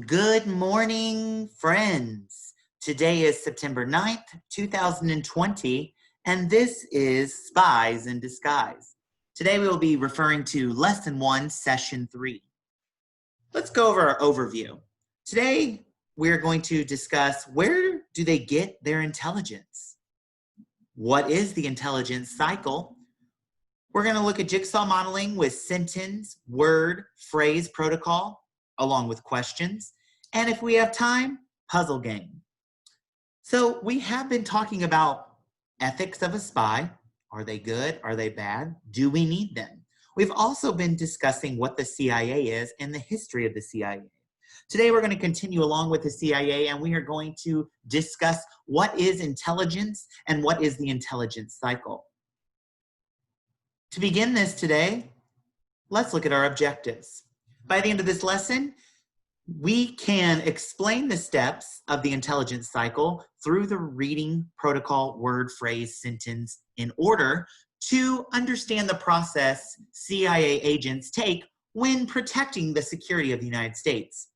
Good morning, friends. Today is September 9th, 2020, and this is Spies in Disguise. Today we will be referring to Lesson 1, Session 3. Let's go over our overview. Today we're going to discuss where do they get their intelligence? What is the intelligence cycle? We're going to look at jigsaw modeling with sentence, word, phrase, protocol, along with questions. And if we have time, puzzle game. So we have been talking about ethics of a spy. Are they good? Are they bad? Do we need them? We've also been discussing what the CIA is and the history of the CIA. Today we're going to continue along with the CIA and we are going to discuss what is intelligence and what is the intelligence cycle. To begin this today, let's look at our objectives. By the end of this lesson, we can explain the steps of the intelligence cycle through the reading, protocol, word, phrase, sentence in order to understand the process CIA agents take when protecting the security of the United States.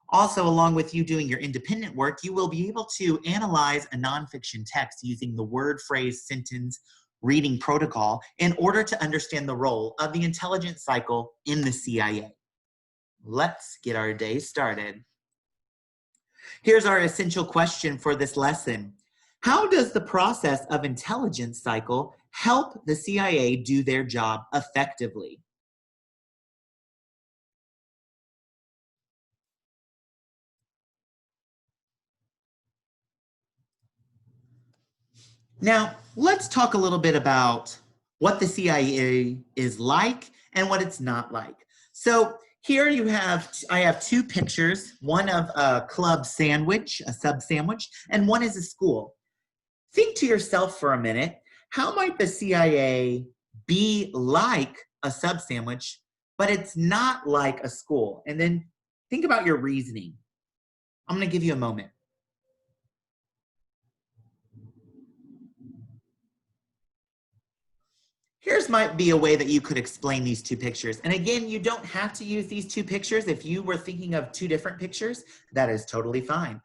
Also, along with you doing your independent work, you will be able to analyze a nonfiction text using the word, phrase, sentence, reading protocol in order to understand the role of the intelligence cycle in the CIA. Let's get our day started. Here's our essential question for this lesson. How does the process of intelligence cycle help the CIA do their job effectively? Now, let's talk a little bit about what the CIA is like and what it's not like. So here I have two pictures, one of a club sandwich, a sub sandwich, and one is a school. Think to yourself for a minute, how might the CIA be like a sub sandwich, but it's not like a school? And then think about your reasoning. I'm going to give you a moment. Here's might be a way that you could explain these two pictures. And again, you don't have to use these two pictures. If you were thinking of two different pictures, that is totally fine.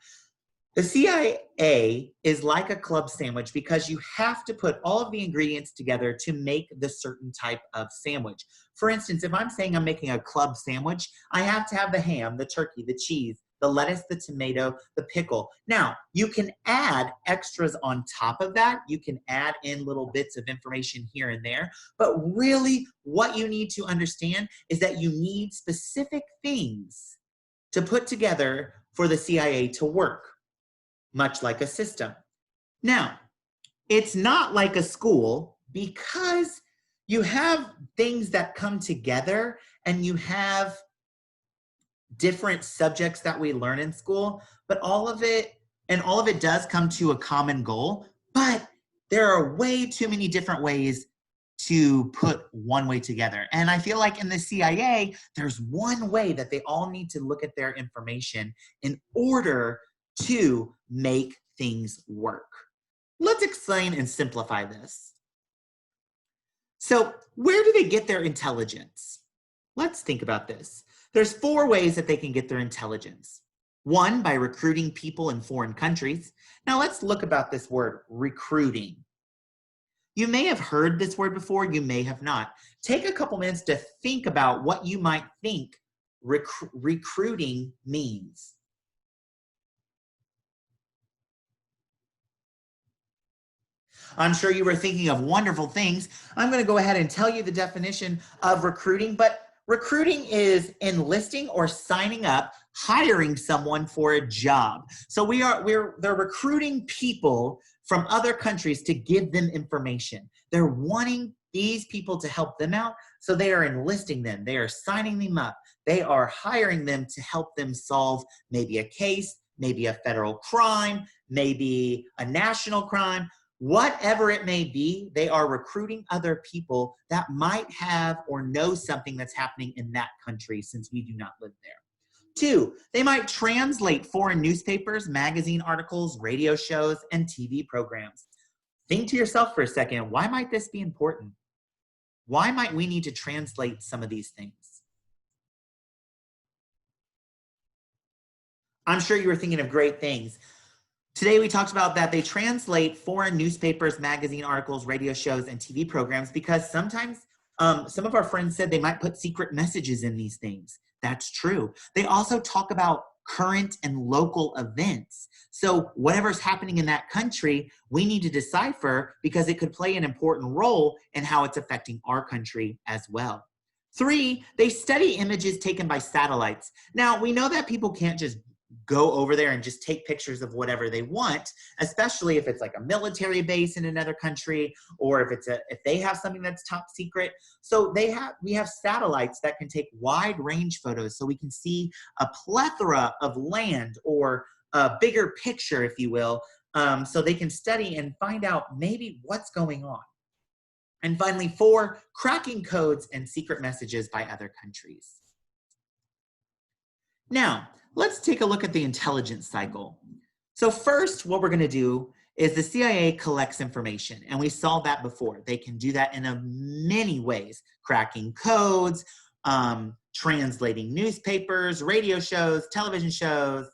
The CIA is like a club sandwich because you have to put all of the ingredients together to make the certain type of sandwich. For instance, if I'm saying I'm making a club sandwich, I have to have the ham, the turkey, the cheese, the lettuce, the tomato, the pickle. Now, you can add extras on top of that. You can add in little bits of information here and there. But really, what you need to understand is that you need specific things to put together for the CIA to work, much like a system. Now, it's not like a school because you have things that come together and you have different subjects that we learn in school, but all of it does come to a common goal, but there are way too many different ways to put one way together. And I feel like in the CIA, there's one way that they all need to look at their information in order to make things work. Let's explain and simplify this. So, where do they get their intelligence? Let's think about this. There's 4 ways that they can get their intelligence. 1, by recruiting people in foreign countries. Now let's look about this word, recruiting. You may have heard this word before, you may have not. Take a couple minutes to think about what you might think recruiting means. I'm sure you were thinking of wonderful things. I'm going to go ahead and tell you the definition of recruiting, but recruiting is enlisting or signing up, hiring someone for a job. So they're recruiting people from other countries to give them information. They're wanting these people to help them out, so they are enlisting them. They are signing them up. They are hiring them to help them solve maybe a case, maybe a federal crime, maybe a national crime. Whatever it may be, they are recruiting other people that might have or know something that's happening in that country since we do not live there. 2, they might translate foreign newspapers, magazine articles, radio shows, and TV programs. Think to yourself for a second, why might this be important? Why might we need to translate some of these things? I'm sure you were thinking of great things. Today we talked about that they translate foreign newspapers, magazine articles, radio shows, and TV programs because sometimes some of our friends said they might put secret messages in these things. That's true. They also talk about current and local events. So whatever's happening in that country, we need to decipher because it could play an important role in how it's affecting our country as well. 3, they study images taken by satellites. Now, we know that people can't just go over there and just take pictures of whatever they want, especially if it's like a military base in another country, or if they have something that's top secret. So we have satellites that can take wide range photos, so we can see a plethora of land, or a bigger picture, if you will, so they can study and find out maybe what's going on. And finally, 4, cracking codes and secret messages by other countries. Now, let's take a look at the intelligence cycle. So first, what we're going to do is the CIA collects information, and we saw that before. They can do that in many ways: cracking codes, translating newspapers, radio shows, television shows.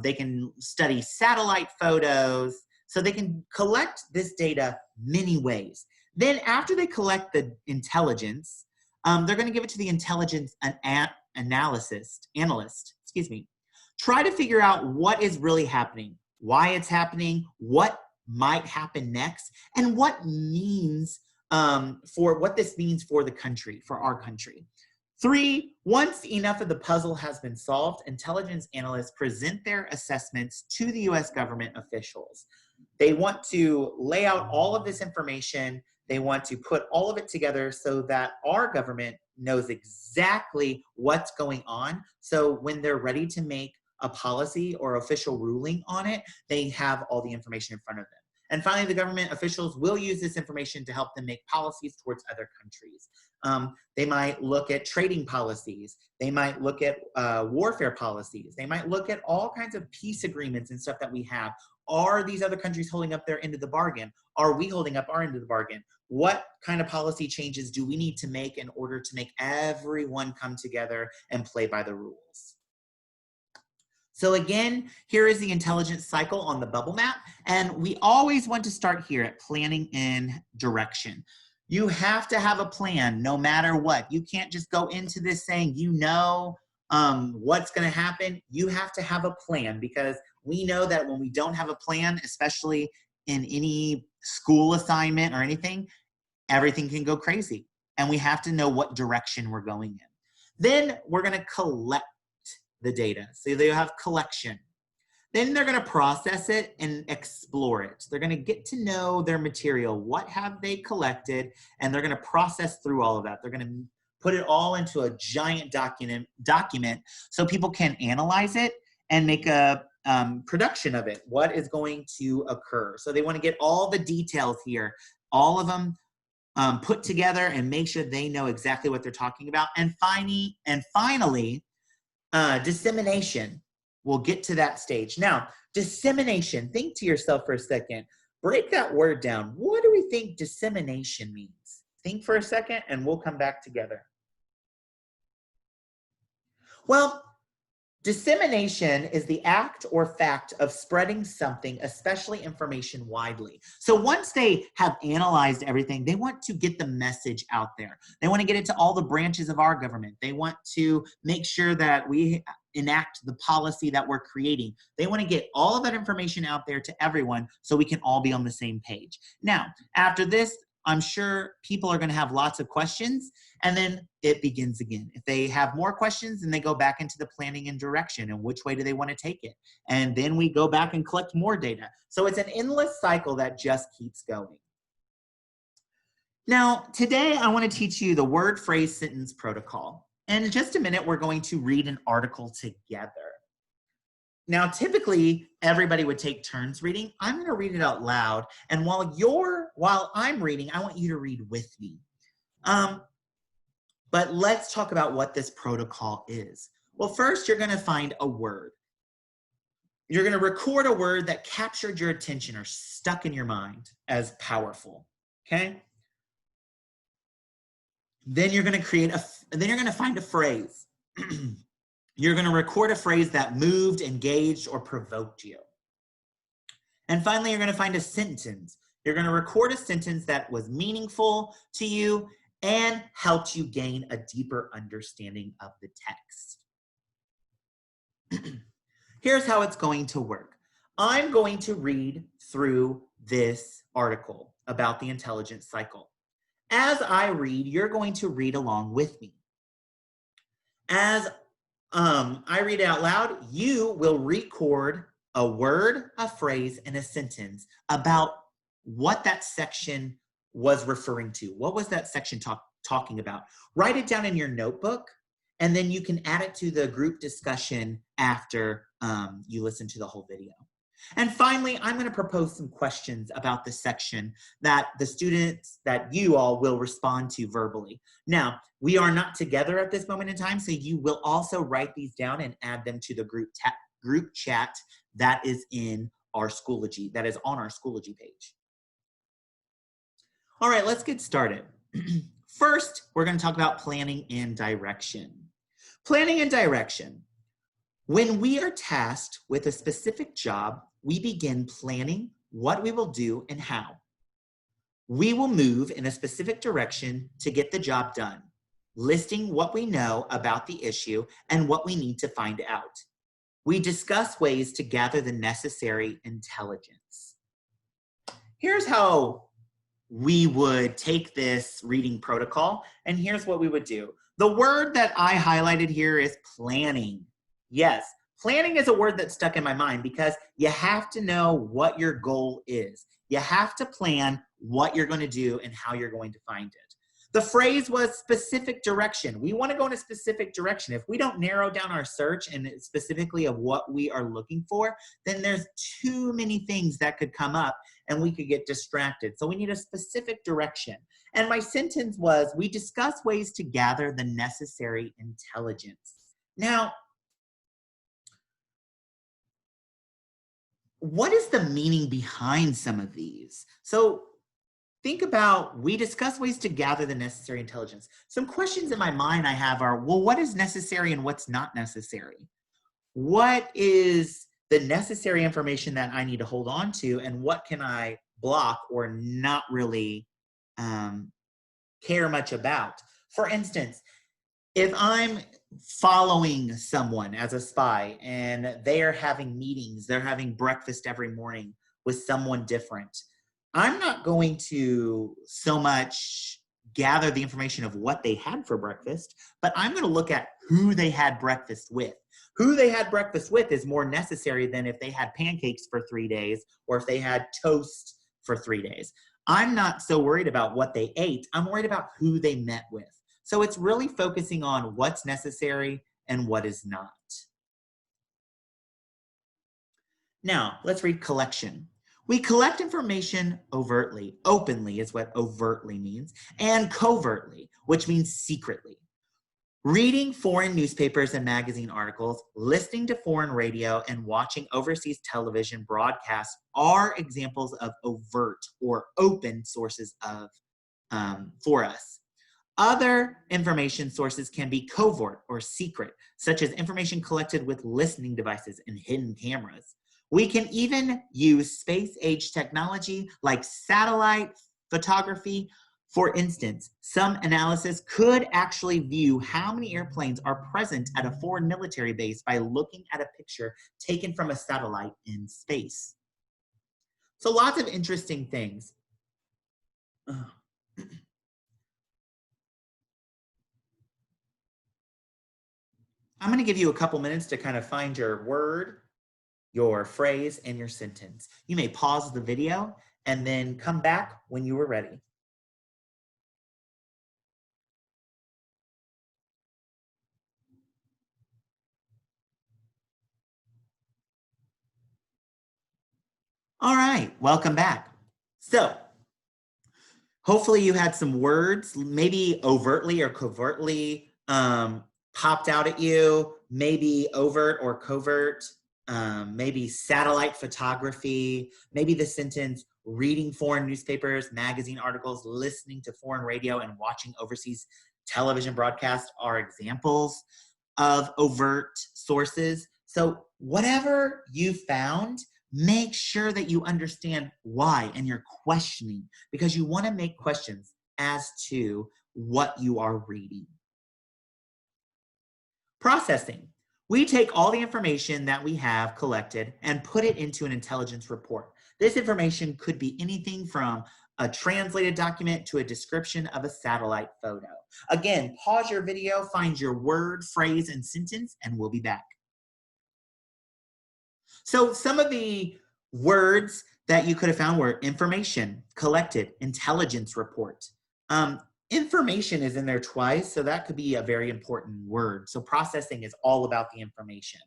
They can study satellite photos. So they can collect this data many ways. Then after they collect the intelligence, they're going to give it to the intelligence analyst, try to figure out what is really happening, why it's happening, what might happen next, and what this means for the country, for our country. 3, once enough of the puzzle has been solved, intelligence analysts present their assessments to the US government officials. They want to lay out all of this information. They want to put all of it together so that our government knows exactly what's going on. So when they're ready to make a policy or official ruling on it, they have all the information in front of them. And finally, the government officials will use this information to help them make policies towards other countries. They might look at trading policies. They might look at warfare policies. They might look at all kinds of peace agreements and stuff that we have. Are these other countries holding up their end of the bargain? Are we holding up our end of the bargain? What kind of policy changes do we need to make in order to make everyone come together and play by the rules? So again, here is the intelligence cycle on the bubble map. And we always want to start here at planning and direction. You have to have a plan no matter what. You can't just go into this saying you know what's going to happen. You have to have a plan, because we know that when we don't have a plan, especially in any school assignment or anything, everything can go crazy. And we have to know what direction we're going in. Then we're going to collect the data. So they have collection. Then they're going to process it and explore it. They're going to get to know their material. What have they collected? And they're going to process through all of that. They're going to put it all into a giant document so people can analyze it and make a production of it. What is going to occur? So they want to get all the details here, all of them put together, and make sure they know exactly what they're talking about. And finally, dissemination. We'll get to that stage. Now, dissemination, think to yourself for a second. Break that word down. What do we think dissemination means? Think for a second and we'll come back together. Well, dissemination is the act or fact of spreading something, especially information, widely. So once they have analyzed everything, they want to get the message out there. They want to get it to all the branches of our government. They want to make sure that we enact the policy that we're creating. They want to get all of that information out there to everyone so we can all be on the same page. Now, after this, I'm sure people are going to have lots of questions, and then it begins again. If they have more questions, then they go back into the planning and direction and which way do they want to take it. And then we go back and collect more data. So it's an endless cycle that just keeps going. Now, today I want to teach you the word, phrase, sentence protocol. And in just a minute, we're going to read an article together. Now, typically, everybody would take turns reading. I'm going to read it out loud. And while I'm reading, I want you to read with me. But let's talk about what this protocol is. Well, first, you're going to find a word. You're going to record a word that captured your attention or stuck in your mind as powerful, okay? Then you're going to find a phrase. You're going to record a phrase that moved, engaged, or provoked you. And finally, you're going to find a sentence. You're going to record a sentence that was meaningful to you and helped you gain a deeper understanding of the text. Here's how it's going to work. I'm going to read through this article about the intelligence cycle. As I read, you're going to read along with me. As I read it out loud, you will record a word, a phrase, and a sentence about what that section was referring to. What was that section talking about? Write it down in your notebook, and then you can add it to the group discussion after you listen to the whole video. And finally, I'm going to propose some questions about the section that the students, that you all will respond to verbally. Now, we are not together at this moment in time, so you will also write these down and add them to the group chat that is in our Schoology, that is on our Schoology page. All right, let's get started. First, we're going to talk about planning and direction. Planning and direction. When we are tasked with a specific job, we begin planning what we will do and how. We will move in a specific direction to get the job done, listing what we know about the issue and what we need to find out. We discuss ways to gather the necessary intelligence. Here's how we would take this reading protocol, and here's what we would do. The word that I highlighted here is planning. Yes, planning is a word that stuck in my mind because you have to know what your goal is. You have to plan what you're going to do and how you're going to find it. The phrase was specific direction. We want to go in a specific direction. If we don't narrow down our search and specifically of what we are looking for, then there's too many things that could come up and we could get distracted. So we need a specific direction. And my sentence was, we discuss ways to gather the necessary intelligence. Now, what is the meaning behind some of these? So think about, we discuss ways to gather the necessary intelligence. Some questions in my mind I have are, well, what is necessary and what's not necessary? What is the necessary information that I need to hold on to, and what can I block or not really care much about? For instance, if I'm following someone as a spy and they are having meetings, they're having breakfast every morning with someone different, I'm not going to so much gather the information of what they had for breakfast, but I'm going to look at who they had breakfast with. Who they had breakfast with is more necessary than if they had pancakes for 3 days or if they had toast for 3 days. I'm not so worried about what they ate. I'm worried about who they met with. So it's really focusing on what's necessary and what is not. Now, let's read collection. We collect information overtly. Openly is what overtly means, and covertly, which means secretly. Reading foreign newspapers and magazine articles, listening to foreign radio, and watching overseas television broadcasts are examples of overt or open sources of for us. Other information sources can be covert or secret, such as information collected with listening devices and hidden cameras. We can even use space-age technology like satellite photography. For instance, some analysis could actually view how many airplanes are present at a foreign military base by looking at a picture taken from a satellite in space. So lots of interesting things. I'm going to give you a couple minutes to kind of find your word, your phrase, and your sentence. You may pause the video and then come back when you are ready. All right, welcome back. So, hopefully you had some words, maybe overtly or covertly popped out at you, maybe overt or covert, maybe satellite photography, maybe the sentence, reading foreign newspapers, magazine articles, listening to foreign radio, and watching overseas television broadcasts are examples. of overt sources. So whatever you found, make sure that you understand why and you're questioning, because you want to make questions as to what you are reading. Processing. We take all the information that we have collected and put it into an intelligence report. This information could be anything from a translated document to a description of a satellite photo. Again, pause your video, find your word, phrase, and sentence, and we'll be back. So some of the words that you could have found were information, collected, intelligence report. Information is in there twice, so that could be a very important word. So processing is all about the information.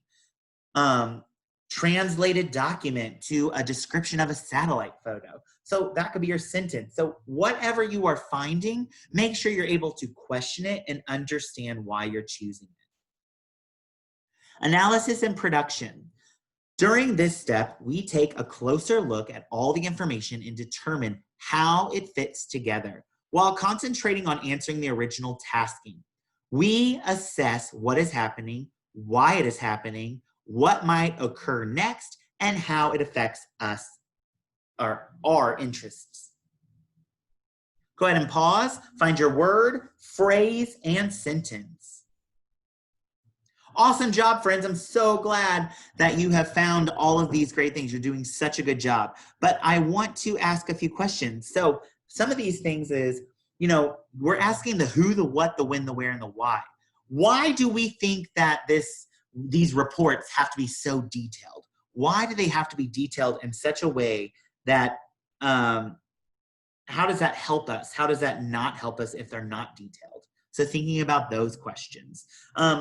Translated document to a description of a satellite photo. So that could be your sentence. So whatever you are finding, make sure you're able to question it and understand why you're choosing it. Analysis and production. During this step, we take a closer look at all the information and determine how it fits together. While concentrating on answering the original tasking, we assess what is happening, why it is happening, what might occur next, and how it affects us, or our interests. Go ahead and pause, find your word, phrase, and sentence. Awesome job, friends. I'm so glad that you have found all of these great things. You're doing such a good job. But I want to ask a few questions. So some of these things is, we're asking the who, the what, the when, the where, and the why. Why do we think that these reports have to be so detailed? Why do they have to be detailed in such a way that, how does that help us? How does that not help us if they're not detailed? So thinking about those questions.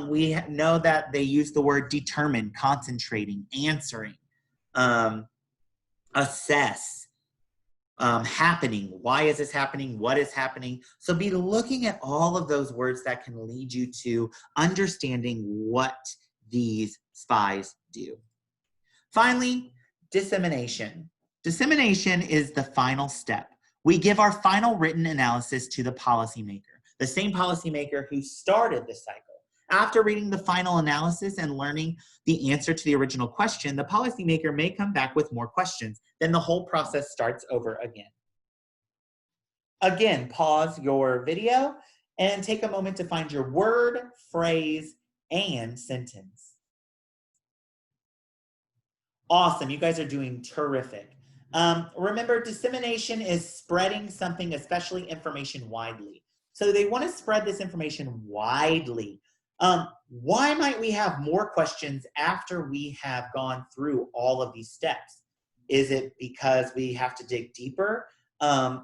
We know that they use the word determine, concentrating, answering, assess, happening. Why is this happening? What is happening? So be looking at all of those words that can lead you to understanding what these spies do. Finally, dissemination. Dissemination is the final step. We give our final written analysis to the policymaker, the same policymaker who started the cycle. After reading the final analysis and learning the answer to the original question, the policymaker may come back with more questions. Then the whole process starts over again. Again, pause your video and take a moment to find your word, phrase, and sentence. Awesome, you guys are doing terrific. Remember, dissemination is spreading something, especially information, widely. So they want to spread this information widely. Why might we have more questions after we have gone through all of these steps? Is it because we have to dig deeper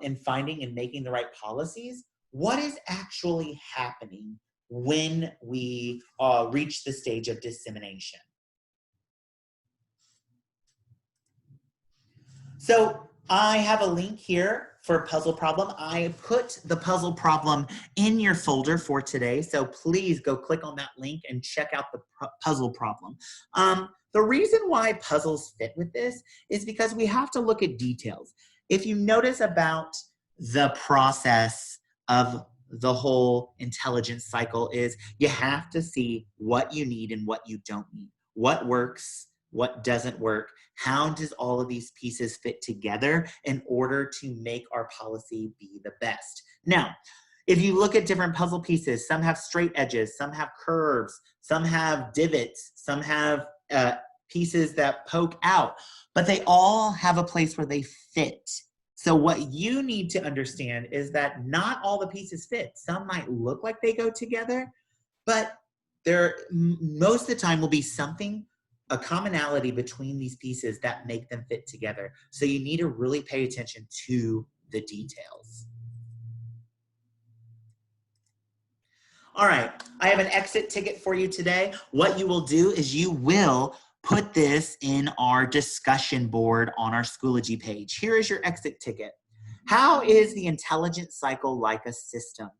in finding and making the right policies? What is actually happening when we reach the stage of dissemination? So I have a link here for a puzzle problem. I put the puzzle problem in your folder for today, so please go click on that link and check out the puzzle problem. The reason why puzzles fit with this is because we have to look at details. If you notice about the process of the whole intelligence cycle is you have to see what you need and what you don't need, what works, what doesn't work, how does all of these pieces fit together in order to make our policy be the best. Now, if you look at different puzzle pieces, some have straight edges, some have curves, some have divots, some have pieces that poke out, but they all have a place where they fit. So what you need to understand is that not all the pieces fit. Some might look like they go together, but there most of the time will be something, a commonality between these pieces that make them fit together. So you need to really pay attention to the details. All right, I have an exit ticket for you today. What you will do is you will put this in our discussion board on our Schoology page. Here is your exit ticket. How is the intelligence cycle like a system?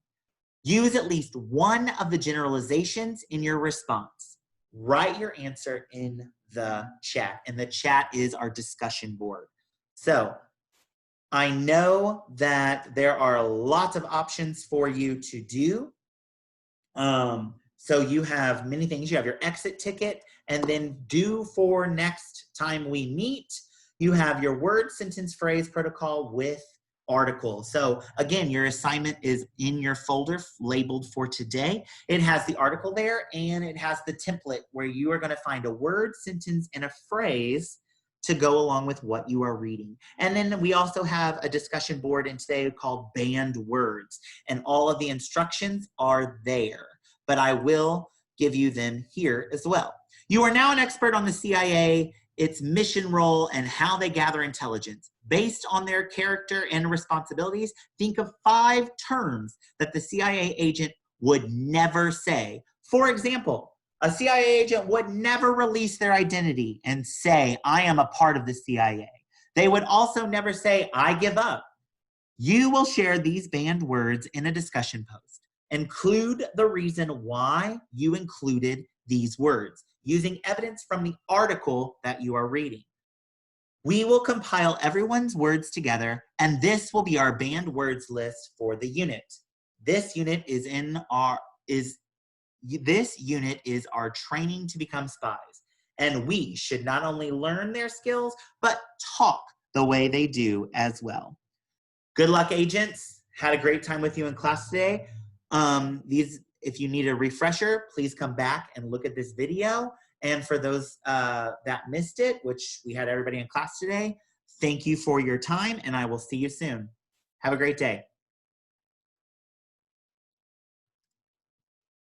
Use at least one of the generalizations in your response. Write your answer in the chat, and the chat is our discussion board. So I know that there are lots of options for you to do. So you have many things. You have your exit ticket, and then due for next time we meet, you have your word, sentence, phrase, protocol with article. So again, your assignment is in your folder labeled for today. It has the article there, and it has the template where you are going to find a word, sentence, and a phrase to go along with what you are reading. And then we also have a discussion board in today called Banned Words, and all of the instructions are there, but I will give you them here as well. You are now an expert on the CIA, its mission role, and how they gather intelligence. Based on their character and responsibilities, think of 5 terms that the CIA agent would never say. For example, a CIA agent would never release their identity and say, I am a part of the CIA. They would also never say, I give up. You will share these banned words in a discussion post. Include the reason why you included these words, using evidence from the article that you are reading. We will compile everyone's words together, and this will be our banned words list for the unit. This unit is our training to become spies, and we should not only learn their skills, but talk the way they do as well. Good luck, agents. Had a great time with you in class today. If you need a refresher, please come back and look at this video. And for those that missed it, which we had everybody in class today, thank you for your time, and I will see you soon. Have a great day.